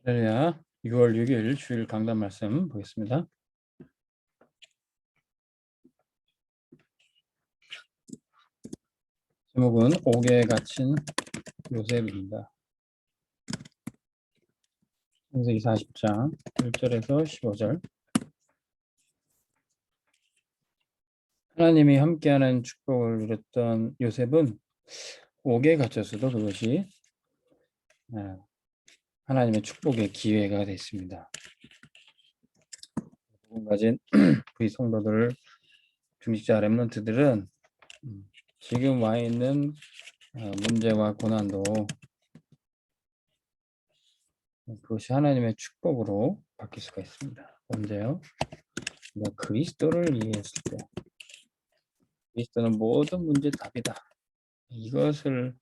할렐루야. 6월 6일 주일 강단 말씀 보겠습니다. 제목은 옥에 갇힌 요셉입니다. 창세기 40장 1절에서 15절. 하나님이 함께하는 축복을 누렸던 요셉은 옥에 갇혔어도 그것이 하나님의 축복의 기회가 됐습니다. 복음 가진 우리 성도들, 중직자 렘넌트들은 지금 와 있는 문제와 고난도 그것이 하나님의 축복으로 바뀔 수가 있습니다. 언제요? 그리스도를 이해했을 때, 그리스도는 모든 문제의 답이다. 이것을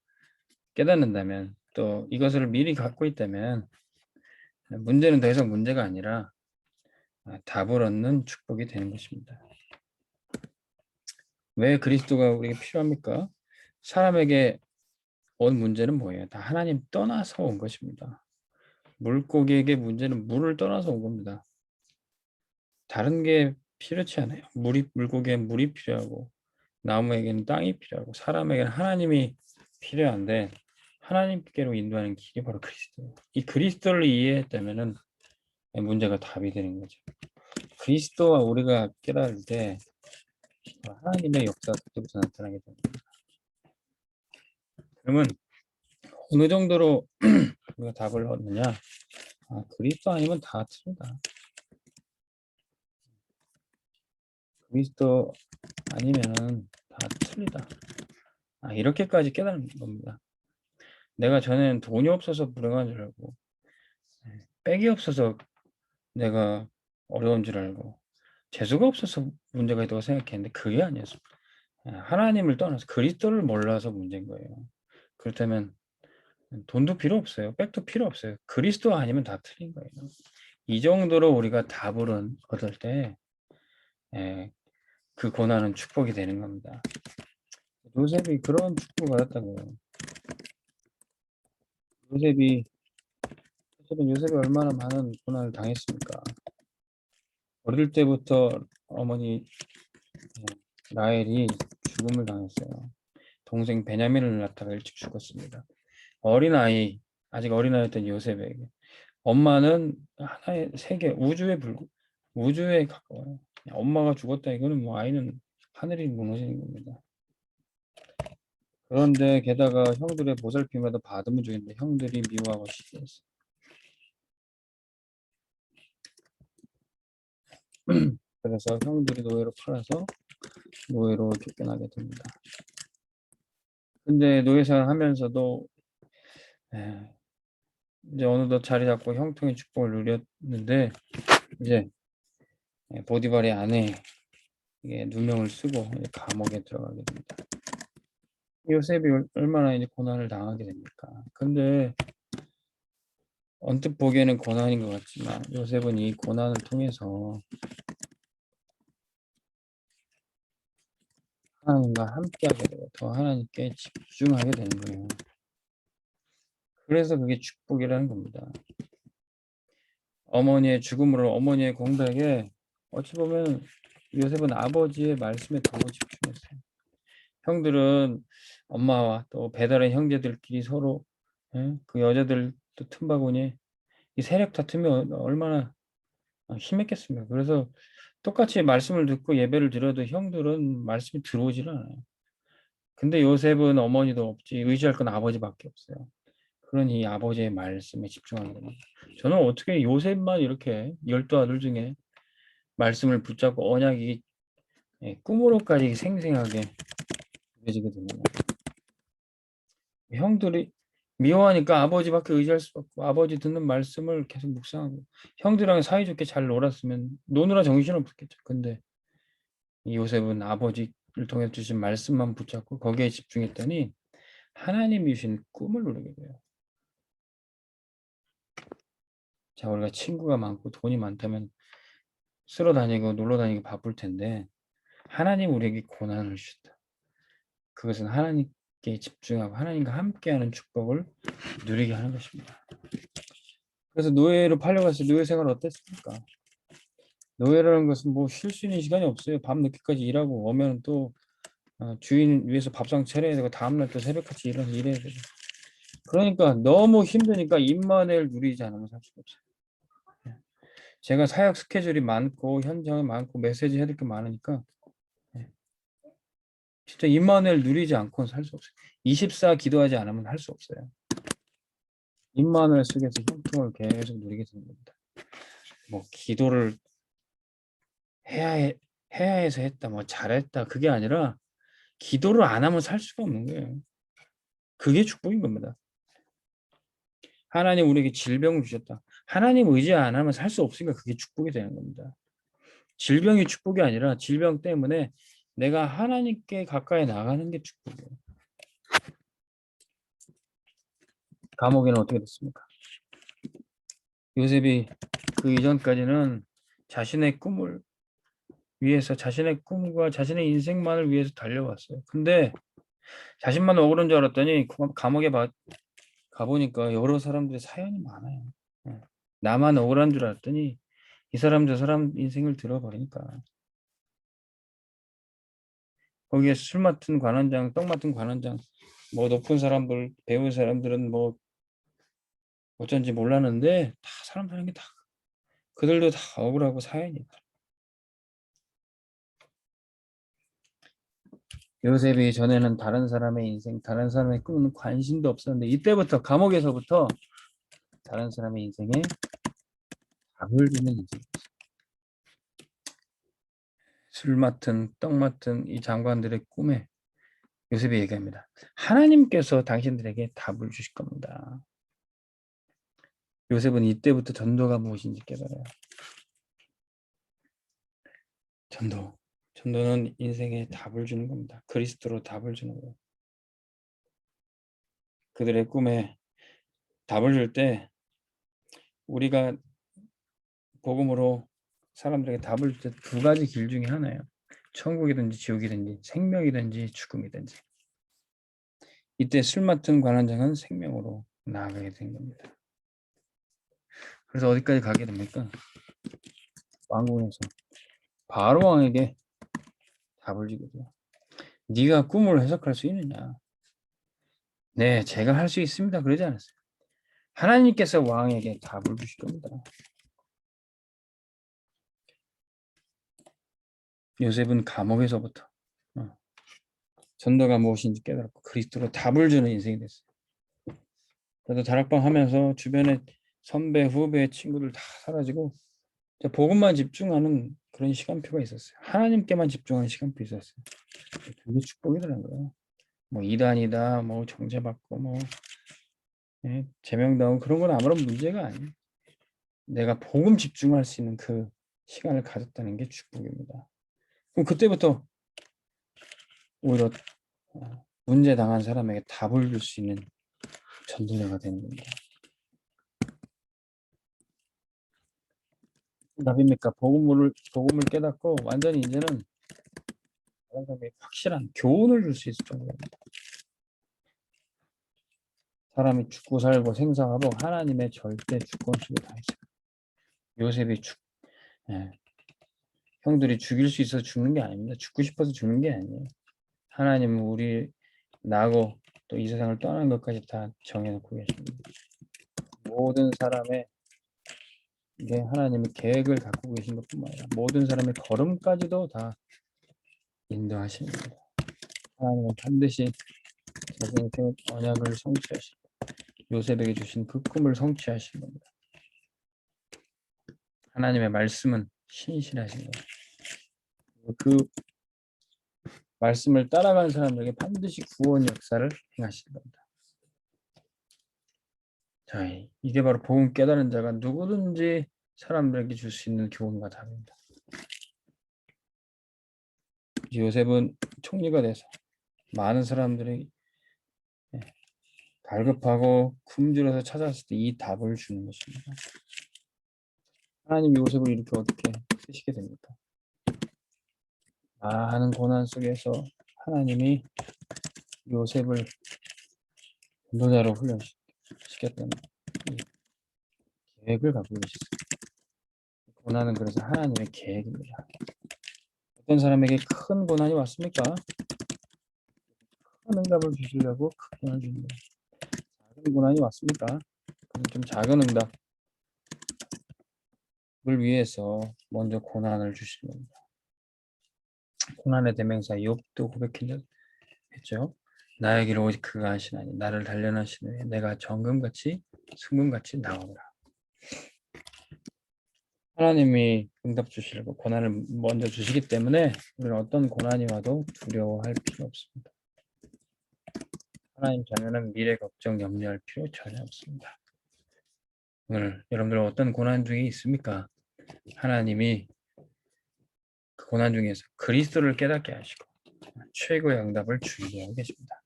깨닫는다면, 또 이것을 미리 갖고 있다면 문제는 더 이상 문제가 아니라 답을 얻는 축복이 되는 것입니다. 왜 그리스도가 우리에게 필요합니까? 사람에게 온 문제는 뭐예요? 다 하나님 떠나서 온 것입니다. 물고기에게 문제는 물을 떠나서 온 겁니다. 다른 게 필요치 않아요. 물고기엔 물이 필요하고, 나무에게는 땅이 필요하고, 사람에게는 하나님이 필요한데, 하나님께로 인도하는 길이 바로 그리스도예요. 이 그리스도를 이해했다면은 문제가 답이 되는 거죠. 그리스도와 우리가 깨달을 때 하나님의 역사가 그때부터 나타나게 됩니다. 그러면 어느 정도로 우리가 답을 얻느냐? 그리스도 아니면 다 틀리다. 그리스도 아니면은 다 틀리다. 이렇게까지 깨달는 겁니다. 내가 전에는 돈이 없어서 불행한 줄 알고, 백이 없어서 내가 어려운 줄 알고, 재수가 없어서 문제가 있다고 생각했는데 그게 아니었습니다. 하나님을 떠나서 그리스도를 몰라서 문제인 거예요. 그렇다면 돈도 필요 없어요. 백도 필요 없어요. 그리스도 아니면 다 틀린 거예요. 이 정도로 우리가 답을 얻을 때 그 고난은 축복이 되는 겁니다. 요셉이 그런 축복을 받았다고요. 요셉이 얼마나 많은 고난을 당했습니까? 어릴 때부터 어머니 라헬이 죽음을 당했어요. 동생 베냐민을 낳다가 일찍 죽었습니다. 아직 어린아이였던 요셉에게 엄마는 하나의 세계, 우주에 가까워요. 엄마가 죽었다 이거는 뭐 아이는 하늘이 무너지는 겁니다. 그런데 게다가 형들의 보살핌에도 받으면 좋은데 형들이 미워하고 시기했어요. 그래서 형들이 노예로 팔아서 노예로 쫓겨나게 됩니다. 근데 노예생활 하면서도 이제 어느덧 자리 잡고 형통의 축복을 누렸는데 이제 보디발의 아내 누명을 쓰고 감옥에 들어가게 됩니다. 요셉이 얼마나 이제 고난을 당하게 됩니까? 근데 언뜻 보기에는 고난인 것 같지만 요셉은 이 고난을 통해서 하나님과 함께하게 되고 더 하나님께 집중하게 되는 거예요. 그래서 그게 축복이라는 겁니다. 어머니의 죽음으로 어머니의 공백에 어찌 보면 요셉은 아버지의 말씀에 더 집중했어요. 형들은 엄마와 또 배다른 형제들끼리 서로 그 여자들 또 틈바구니 이 세력 다툼이 얼마나 심했겠습니까? 그래서 똑같이 말씀을 듣고 예배를 드려도 형들은 말씀이 들어오질 않아요. 근데 요셉은 어머니도 없지 의지할 건 아버지밖에 없어요. 그러니 아버지의 말씀에 집중하게 됩니다. 저는 어떻게 요셉만 이렇게 12아들 중에 말씀을 붙잡고 언약이 꿈으로까지 생생하게 그려지게 됩니다. 형들이 미워하니까 아버지밖에 의지할 수 없고 아버지 듣는 말씀을 계속 묵상하고 형들이랑 사이좋게 잘 놀았으면 노느라 정신없었겠죠. 근데 요셉은 아버지를 통해 주신 말씀만 붙잡고 거기에 집중했더니 하나님이 주신 꿈을 누리게 돼요. 자, 우리가 친구가 많고 돈이 많다면 쓸어 다니고 놀러 다니고 바쁠 텐데 하나님 우리에게 고난을 주셨다. 그것은 하나님께 집중하고 하나님과 함께하는 축복을 누리게 하는 것입니다. 그래서 노예로 팔려갔을 때 노예 생활 어땠습니까? 노예라는 것은 뭐 쉴 수 있는 시간이 없어요. 밤 늦게까지 일하고 오면 또 주인 위해서 밥상 차려야 되고 다음날 또 새벽같이 일어나서 일해야 되고. 그러니까 너무 힘드니까 입만을 누리지 않으면 살 수가 없어요. 제가 사역 스케줄이 많고 현장이 많고 메시지 해야 될 게 많으니까 진짜 임마누엘 누리지 않고는 살 수 없어요. 24 기도하지 않으면 할 수 없어요. 임마누엘 속에서 형통을 계속 누리게 되는 겁니다. 뭐 기도를 해야 해서 했다, 뭐 잘했다 그게 아니라 기도를 안 하면 살 수가 없는 거예요. 그게 축복인 겁니다. 하나님 우리에게 질병을 주셨다. 하나님 의지 안 하면 살 수 없으니까 그게 축복이 되는 겁니다. 질병이 축복이 아니라 질병 때문에 내가 하나님께 가까이 나가는 게 축복이에요. 감옥에는 어떻게 됐습니까? 요셉이 그 이전까지는 자신의 꿈을 위해서 자신의 꿈과 자신의 인생만을 위해서 달려왔어요. 근데 자신만 억울한 줄 알았더니 감옥에 가보니까 여러 사람들의 사연이 많아요. 나만 억울한 줄 알았더니 이 사람 저 사람 인생을 들어버리니까 거기에 술 맡은 관원장, 떡 맡은 관원장, 뭐 높은 사람들, 배운 사람들은 뭐 어쩐지 몰랐는데 다 사람 사는 게 다 그들도 다 억울하고 사연이 있다. 요셉이 전에는 다른 사람의 인생, 다른 사람의 꿈은 관심도 없었는데 이때부터 감옥에서부터 다른 사람의 인생에 답을 주는 인생. 술 맡은 떡 맡은 이 장관들의 꿈에 요셉이 얘기합니다. 하나님께서 당신들에게 답을 주실 겁니다. 요셉은 이때부터 전도가 무엇인지 깨달아요. 전도는 인생에 답을 주는 겁니다. 그리스도로 답을 주는 거예요. 그들의 꿈에 답을 줄 때 우리가 복음으로 사람들에게 답을 줄 때 두 가지 길 중에 하나예요. 천국이든지 지옥이든지 생명이든지 죽음이든지. 이때 술 맡은 관원장은 생명으로 나아가게 된 겁니다. 그래서 어디까지 가게 됩니까? 왕궁에서 바로 왕에게 답을 주게 돼요. 네가 꿈을 해석할 수 있느냐? 네, 제가 할 수 있습니다. 그러지 않았어요. 하나님께서 왕에게 답을 주실 겁니다. 요셉은 감옥에서부터 전도가 무엇인지 깨달았고 그리스도로 답을 주는 인생이 됐어요. 그래도 다락방 하면서 주변에 선배, 후배, 친구들 다 사라지고 복음만 집중하는 그런 시간표가 있었어요. 하나님께만 집중하는 시간표 있었어요. 그게 축복이더라고요. 뭐 이단이다, 뭐 정죄받고, 뭐 제명당하고 그런 건 아무런 문제가 아니에요. 내가 복음 집중할 수 있는 그 시간을 가졌다는 게 축복입니다. 그럼 그때부터 오히려 문제 당한 사람에게 답을 줄 수 있는 전도자가 되는 겁니다. 답입니까? 복음을 깨닫고 완전히 이제는 다른 사람에게 확실한 교훈을 줄 수 있을 정도입니다. 사람이 죽고 살고 생사하복 하나님의 절대 주권 속에 다 있어요. 요셉이 형들이 죽일 수 있어서 죽는 게 아닙니다. 죽고 싶어서 죽는 게 아니에요. 하나님은 우리 나고 또 이 세상을 떠나는 것까지 다 정해놓고 계십니다. 모든 사람의 이게 하나님이 계획을 갖고 계신 것뿐만 아니라 모든 사람의 걸음까지도 다 인도하십니다. 하나님은 반드시 자신의 언약을 성취하시고 요셉에게 주신 그 꿈을 성취하신 겁니다. 하나님의 말씀은 신실하신 거예요. 그 말씀을 따라가는 사람들에게 반드시 구원 역사를 행하실 겁니다. 자, 이게 바로 복음 깨달은 자가 누구든지 사람들에게 줄 수 있는 교훈과 답입니다. 요셉은 총리가 돼서 많은 사람들이 갈급하고 굶주려서 찾아왔을 때 이 답을 주는 것입니다. 하나님 요셉을 이렇게 어떻게 쓰시게 됩니까? 많은 고난 속에서 하나님이 요셉을 전도자로 훈련시켰다는 계획을 갖고 계셨습니다. 고난은 그래서 하나님의 계획입니다. 어떤 사람에게 큰 고난이 왔습니까? 큰 응답을 주시려고 큰 고난을 줍니다. 작은 고난이 왔습니까? 그럼 좀 작은 응답을 위해서 먼저 고난을 주시는 겁니다. 고난의 대명사 욥도 고백했죠. 나에게로 오직 그가 하시나니 나를 단련하시는 내가 정금같이 승금같이 나오리라. 하나님이 응답 주시려고 고난을 먼저 주시기 때문에 우리는 어떤 고난이 와도 두려워할 필요 없습니다. 하나님 자녀는 미래 걱정 염려할 필요 전혀 없습니다. 오늘 여러분들 어떤 고난 중에 있습니까? 하나님이 그 고난 중에서 그리스도를 깨닫게 하시고 최고의 응답을 준비하고 계십니다.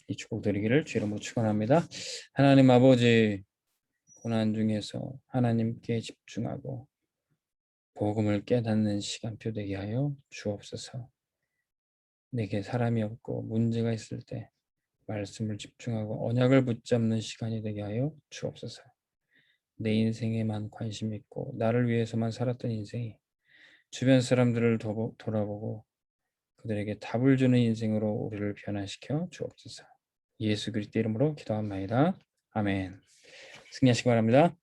이 축복 드리기를 주의 이름으로 축원합니다. 하나님 아버지, 고난 중에서 하나님께 집중하고 복음을 깨닫는 시간표 되게 하여 주옵소서. 내게 사람이 없고 문제가 있을 때 말씀을 집중하고 언약을 붙잡는 시간이 되게 하여 주옵소서. 내 인생에만 관심 있고 나를 위해서만 살았던 인생이 주변 사람들을 돌아보고 그들에게 답을 주는 인생으로 우리를 변화시켜 주옵소서. 예수 그리스도 이름으로 기도합니다. 아멘. 승리하시기 바랍니다.